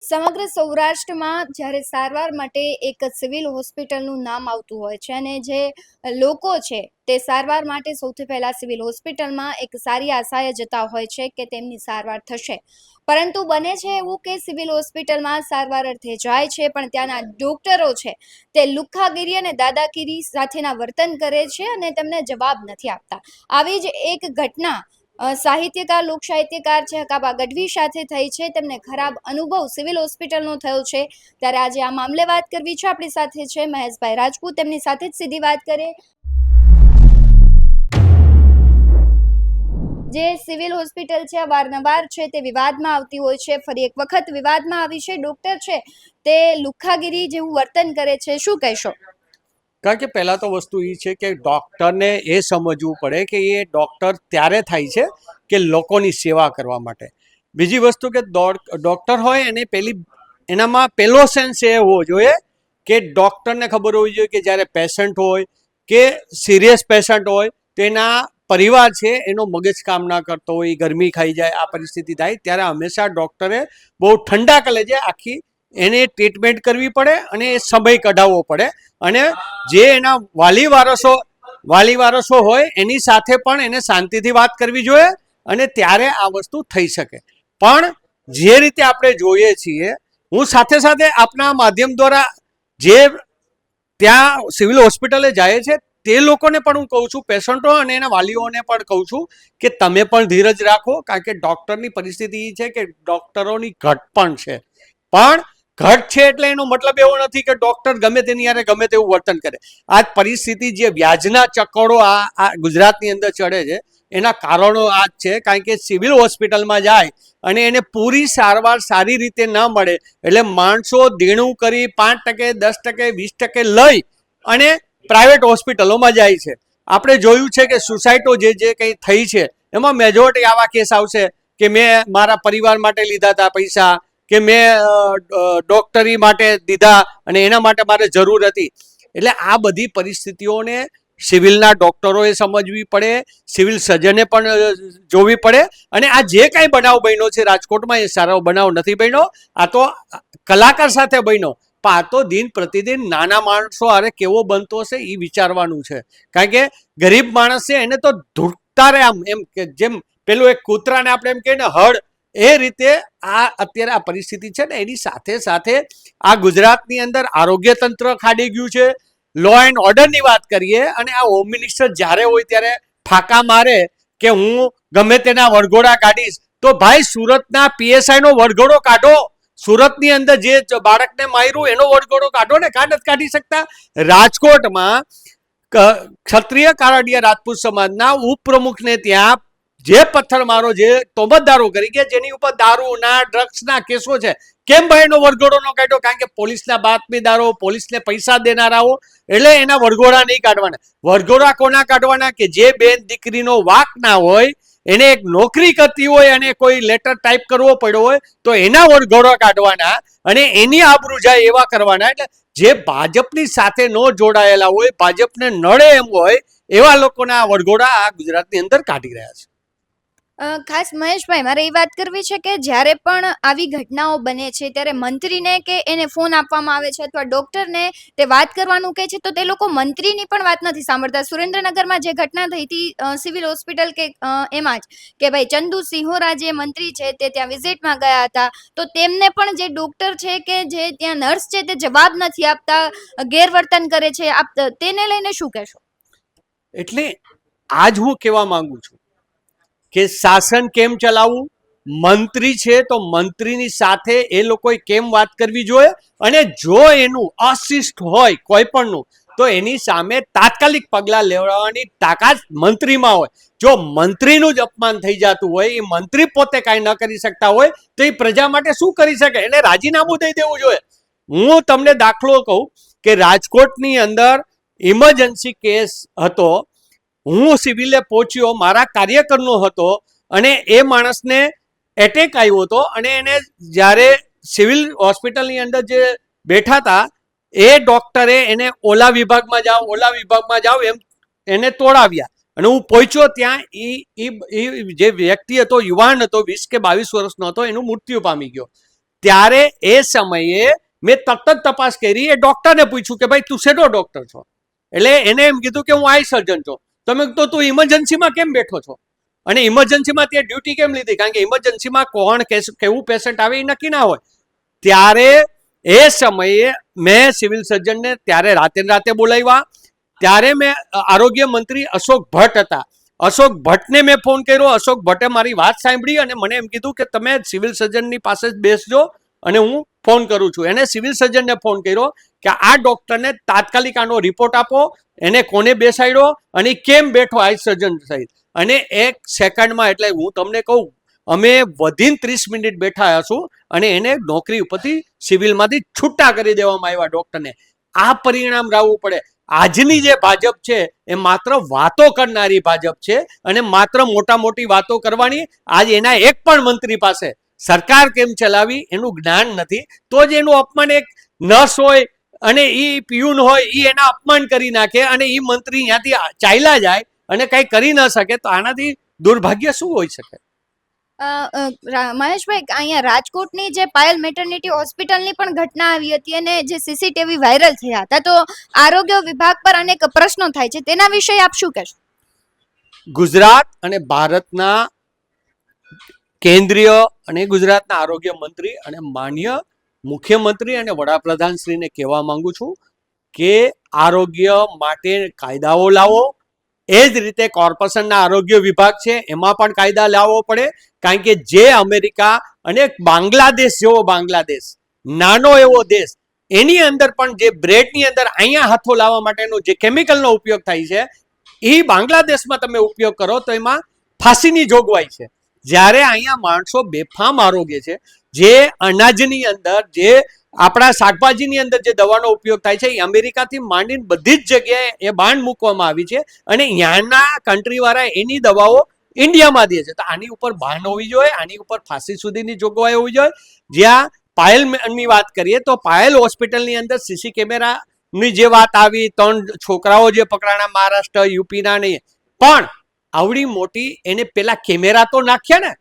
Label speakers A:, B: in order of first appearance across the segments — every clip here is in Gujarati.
A: સમગ્ર સૌરાષ્ટ્રમાં જ્યારે સારવાર માટે એક સિવિલ હોસ્પિટલનું નામ આવતું હોય છે અને જે લોકો છે તે સારવાર માટે સૌથી પહેલા સિવિલ હોસ્પિટલમાં એક સારી આશાએ જતા હોય છે કે તેમની સારવાર થશે, પરંતુ બને છે એવું કે સિવિલ હોસ્પિટલમાં સારવાર અર્થે જાય છે પણ ત્યાંના ડોક્ટરો છે તે લુખ્ખાગીરી અને દાદાગીરી સાથેના વર્તન કરે છે અને તેમને જવાબ નથી આપતા. આવી જ એક ઘટના સાહિત્યકાર લોક સાહિત્યકાર છે હકાબા ગઢવી સાથે થઈ છે. તેમને ખરાબ અનુભવ સિવિલ હોસ્પિટલનો થયો છે, ત્યારે આજે આ મામલે વાત કરવી છે. આપણી સાથે છે મહેશભાઈ રાજપૂત, તેમની સાથે જ સીધી વાત કરીએ. જે સિવિલ હોસ્પિટલ છે અવારનવાર છે તે વિવાદમાં આવતી હોય છે, ફરી એક વખત વિવાદમાં આવી છે. ડોક્ટર છે તે લુખ્ખાગીરી જેવું વર્તન કરે છે, શું કહેશો?
B: કારણ કે પહેલાં તો વસ્તુ એ છે કે ડૉક્ટરને એ સમજવું પડે કે એ ડૉક્ટર ત્યારે થાય છે કે લોકોની સેવા કરવા માટે. બીજી વસ્તુ કે ડૉક્ટર હોય એને એનામાં પહેલો સેન્સ એ હોવો જોઈએ કે ડૉક્ટરને ખબર હોવી જોઈએ કે જ્યારે પેશન્ટ હોય કે સિરિયસ પેશન્ટ હોય તો એના પરિવાર છે એનો મગજ કામ ના કરતો હોય, ગરમી ખાઈ જાય, આ પરિસ્થિતિ થાય ત્યારે હંમેશા ડૉક્ટરે બહુ ઠંડા કલેજે આખી એને ટ્રીટમેન્ટ કરવી પડે અને એ સમય કઢાવવો પડે. અને જે એના વાલી વારસો હોય એની સાથે પણ એને શાંતિથી વાત કરવી જોઈએ અને ત્યારે આ વસ્તુ થઈ શકે. પણ જે રીતે આપણે જોઈએ છીએ, હું સાથે સાથે આપના માધ્યમ દ્વારા જે ત્યાં સિવિલ હોસ્પિટલે જાય છે તે લોકોને પણ હું કહું છું, પેશન્ટો અને એના વાલીઓને પણ કહું છું કે તમે પણ ધીરજ રાખો, કારણ કે ડૉક્ટરની પરિસ્થિતિ એ છે કે ડૉક્ટરોની ઘટ પણ છે. પણ ઘટ છે એટલે એનો મતલબ એવો નથી કે ડૉક્ટર ગમે તેની યારે ગમે તેવું વર્તન કરે. આ પરિસ્થિતિ જે વ્યાજના ચક્કરો આ ગુજરાતની અંદર ચડે છે એના કારણો આ જ છે. કારણ કે સિવિલ હોસ્પિટલમાં જાય અને એને પૂરી સારવાર સારી રીતે ન મળે એટલે માણસો દેણું કરી 5%, 10%, 20% લઈ અને પ્રાઇવેટ હોસ્પિટલોમાં જાય છે. આપણે જોયું છે કે સુસાઇડો જે કંઈ થઈ છે એમાં મેજોરિટી આવા કેસ આવશે કે મેં મારા પરિવાર માટે લીધા હતા પૈસા, કે મેં ડોક્ટરી માટે દીધા અને એના માટે મારે જરૂર હતી. એટલે આ બધી પરિસ્થિતિઓને સિવિલના ડૉક્ટરોએ સમજવી પડે, સિવિલ સર્જને પણ જોવી પડે. અને આ જે કાંઈ બનાવ બન્યો છે રાજકોટમાં એ સારો બનાવ નથી બન્યો, આ તો કલાકાર સાથે બન્યો. પણ આ તો દિન પ્રતિદિન નાના માણસો અરે કેવો બનતો હશે એ વિચારવાનું છે. કારણ કે ગરીબ માણસ છે એને તો ધૂળતા રહે, આમ એમ કે જેમ પેલું એક કૂતરાને આપણે એમ કહીએ ને હળ, એ રીતે આ અત્યારે આ પરિસ્થિતિ છે ને એની સાથે સાથે આ ગુજરાતની અંદર આરોગ્ય તંત્ર ખાડી ગયું છે. લો એન્ડ ઓર્ડરની વાત કરીએ અને આ હોમ મિનિસ્ટર જ્યારે હોય ત્યારે ફાંકા મારે કે હું ગમે તેના વરઘોડા કાઢીશ, તો ભાઈ સુરતના પીએસઆઈ નો વરઘોડો કાઢો. સુરતની અંદર જે બાળકને માર્યું એનો વરઘોડો કાઢો ને, કાઢ નથી કાઢી શકતા. રાજકોટમાં ક્ષત્રિય કારડિયા રાજપૂત સમાજના ઉપપ્રમુખને ત્યાં જે પથ્થરમારો, જે તોબતદારો કરી કે જેની ઉપર દારૂના ડ્રગ્સના કેસો છે, કેમ ભાઈ એનો વરઘોડો ન કાઢ્યો? કારણ કે પોલીસના બાતમીદારો, પોલીસને પૈસા દેનારાઓ, એટલે એના વરઘોડા નહીં કાઢવાના. વરઘોડા કોના કાઢવાના? કે જે બેન દીકરીનો વાક ના હોય, એને એક નોકરી કરતી હોય અને કોઈ લેટર ટાઈપ કરવો પડ્યો હોય તો એના વરઘોડા કાઢવાના અને એની આબરૂ જાય એવા કરવાના. એટલે જે ભાજપની સાથે ન જોડાયેલા હોય, ભાજપને નડે એમ હોય એવા લોકોના વરઘોડા આ ગુજરાતની અંદર કાઢી રહ્યા છે.
A: ખાસ મહેશભાઈ, મારે એ વાત કરવી છે કે જ્યારે પણ આવી ઘટનાઓ બને છે ત્યારે મંત્રીને કે એને ફોન આપવામાં આવે છે અથવા ડોક્ટરને તે વાત કરવાનું કહે છે તો તે લોકો મંત્રીની પણ વાત નથી સાંભળતા. સુરેન્દ્રનગરમાં જે ઘટના થઈ હતી સિવિલ હોસ્પિટલ કે એમાં જ કે ભાઈ ચંદુ સિંહોરા જે મંત્રી છે તે ત્યાં વિઝિટમાં ગયા હતા, તો તેમને પણ જે ડોક્ટર છે કે જે ત્યાં નર્સ છે તે જવાબ નથી આપતા, ગેરવર્તન કરે છે. આપ તેને લઈને શું કહેશો?
B: એટલે આજ હું કહેવા માંગુ છું કે શાસન કેમ ચલાવવું, મંત્રી છે તો મંત્રીની સાથે એ લોકોએ કેમ વાત કરવી જોઈએ, અને જો એનું અશિષ્ટ હોય કોઈ પણનું તો એની સામે તાત્કાલિક પગલાં લેવાની તાકાત મંત્રીમાં હોય. જો મંત્રીનું જ અપમાન થઈ જતું હોય, એ મંત્રી પોતે કાંઈ ન કરી શકતા હોય તો એ પ્રજા માટે શું કરી શકે? એને રાજીનામું દઈ દેવું જોઈએ. હું તમને દાખલો કહું કે રાજકોટની અંદર ઇમરજન્સી કેસ હતો, હું સિવિલે પહોંચ્યો, મારા કાર્યકરનો હતો અને એ માણસને એટેક આવ્યો હતો અને એને જ્યારે સિવિલ હોસ્પિટલની અંદર જે બેઠા હતા એ ડૉક્ટરે એને ઓલા વિભાગમાં જાઓ એમ એને તોડાવ્યા. અને હું પહોંચ્યો ત્યાં, એ જે વ્યક્તિ હતો યુવાન હતો, 20 કે 22 વર્ષનો હતો, એનું મૃત્યુ પામી ગયો. ત્યારે એ સમયે મેં તરત જ તપાસ કરી, એ ડોક્ટરને પૂછ્યું કે ભાઈ તું શેનો ડોક્ટર છો? એટલે એને એમ કીધું કે હું આઈ સર્જન છું. તમે તો તું ઇમરજન્સીમાં કેમ બેઠો છો? અને ઇમરજન્સીમાં ત્યાં ડ્યુટી કેમ લીધી? કારણ કે ઇમરજન્સીમાં કોણ કેવું પેશન્ટ આવે એ નક્કી ના હોય. ત્યારે એ સમયે મેં સિવિલ સર્જનને ત્યારે રાતે બોલાવ્યા. ત્યારે મેં આરોગ્ય મંત્રી અશોક ભટ્ટ હતા, અશોક ભટ્ટને મેં ફોન કર્યો. અશોક ભટ્ટે મારી વાત સાંભળી અને મને એમ કીધું કે તમે સિવિલ સર્જનની પાસે જ બેસજો અને હું ફોન કરું છું. એને સિવિલ સર્જનને ફોન કર્યો કે આ ડોક્ટરને તાત્કાલિક આનો રિપોર્ટ આપો, એને કોને બેસાડ્યો અને કેમ બેઠો આઈ સર્જન સહિત. અને 1 સેકન્ડમાં, એટલે હું તમને કહું, અમે વધીને 30 મિનિટ બેઠા છું અને એને નોકરી ઉપરથી સિવિલમાંથી છૂટા કરી દેવામાં આવ્યા ડોક્ટરને. આ પરિણામ લાવવું પડે. આજની જે ભાજપ છે એ માત્ર વાતો કરનારી ભાજપ છે અને માત્ર મોટી વાતો કરવાની. આજ એના એક પણ મંત્રી પાસે સરકાર કેમ ચલાવી એનું જ્ઞાન નથી, તો જ એનું અપમાન એક નર્સ હોય અને ઈ પિયુન હોય ઈ એના અપમાન કરી નાખે અને ઈ મંત્રી ત્યાંથી ચાલ્યા જાય અને કઈ કરી ન શકે. તો આનાથી દુર્ભાગ્ય શું હોઈ શકે?
A: મહેશભાઈ, અહીંયા રાજકોટની જે પાયલ મેટર્નિટી હોસ્પિટલની પણ ઘટના આવી હતી અને જે સીસીટીવી વાયરલ થયા હતા, તો આરોગ્ય વિભાગ પર અનેક પ્રશ્નો થાય છે, તેના વિશે આપ શું કહેશો?
B: ગુજરાત અને ભારતના કેન્દ્રીય અને ગુજરાતના આરોગ્ય મંત્રી અને માન્ય મુખ્યમંત્રી અને વડાપ્રધાન શ્રીને કહેવા માંગુ છું કે આરોગ્ય માટે કાયદાઓ લાવો. એ જ રીતે કોર્પોરેશનના આરોગ્ય વિભાગ છે એમાં પણ કાયદા લાવવો પડે. કારણ કે જે અમેરિકા અને બાંગ્લાદેશ જેવો બાંગ્લાદેશ, નાનો એવો દેશ, એની અંદર પણ જે બ્રેડની અંદર અહીંયા હાથો લાવવા માટેનો જે કેમિકલનો ઉપયોગ થાય છે એ બાંગ્લાદેશમાં તમે ઉપયોગ કરો તો એમાં ફાંસીની જોગવાઈ છે. જ્યારે અહીંયા માણસો બેફામ આરોગ્ય છે, જે અનાજની અંદર, જે આપણા શાકભાજીની અંદર જે દવાનો ઉપયોગ થાય છે એ અમેરિકાથી માંડીને બધી જ જગ્યાએ એ બાંધ મૂકવામાં આવી છે અને ત્યાંના કન્ટ્રી વાળા એની દવાઓ ઇન્ડિયામાં દે છે. તો આની ઉપર બાન હોવી જોઈએ, આની ઉપર ફાંસી સુધીની જોગવાઈ હોવી જોઈએ. જ્યાં પાયલની વાત કરીએ તો પાયલ હોસ્પિટલની અંદર સીસી કેમેરાની જે વાત આવી, 3 છોકરાઓ જે પકડાણા મહારાષ્ટ્ર યુપીના, નહીં પણ આવડી મોટી એને પેલા કેમેરા તો નાખ્યા ને.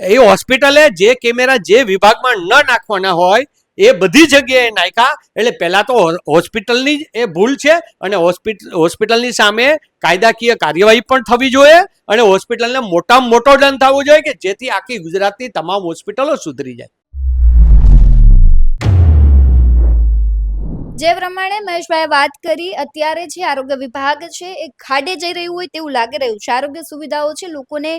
B: એ હોસ્પિટલે જે કેમેરા જે વિભાગમાં ન નાખવાના હોય એ બધી જગ્યાએ નાખ્યા. એટલે પહેલા તો હોસ્પિટલની એ ભૂલ છે અને હોસ્પિટલની સામે કાયદાકીય કાર્યવાહી પણ થવી જોઈએ અને હોસ્પિટલને મોટામાં મોટો દંડ થવો જોઈએ કે જેથી આખી ગુજરાતની તમામ હોસ્પિટલો સુધરી જાય.
A: જે પ્રમાણે મહેશભાઈએ વાત કરી, અત્યારે જે આરોગ્ય વિભાગ છે એ ખાડે જઈ રહ્યું હોય તેવું લાગી રહ્યું છે. આરોગ્ય સુવિધાઓ છે લોકોને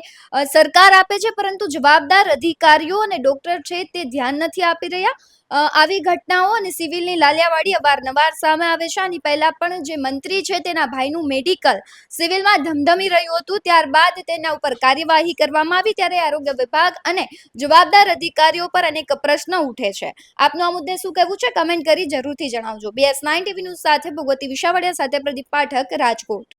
A: સરકાર આપે છે, પરંતુ જવાબદાર અધિકારીઓ અને ડોક્ટર છે તે ધ્યાન નથી આપી રહ્યા. આવી ઘટનાઓ અને સિવિલની લાલિયાવાડી અવારનવાર સામે આવે છે. આની પહેલા પણ જે મંત્રી છે તેના ભાઈનું મેડિકલ સિવિલમાં ધમધમી રહ્યું હતું, ત્યારબાદ તેના ઉપર કાર્યવાહી કરવામાં આવી. ત્યારે આરોગ્ય વિભાગ અને જવાબદાર અધિકારીઓ પર અનેક પ્રશ્નો ઉઠે છે. આપનું આ મુદ્દે શું કહેવું છે? કમેન્ટ કરી જરૂરથી જણાવજો. BS9 TV ન્યૂઝ સાથે ભગવતી વિશાવડિયા સાથે પ્રદીપ પાઠક, રાજકોટ.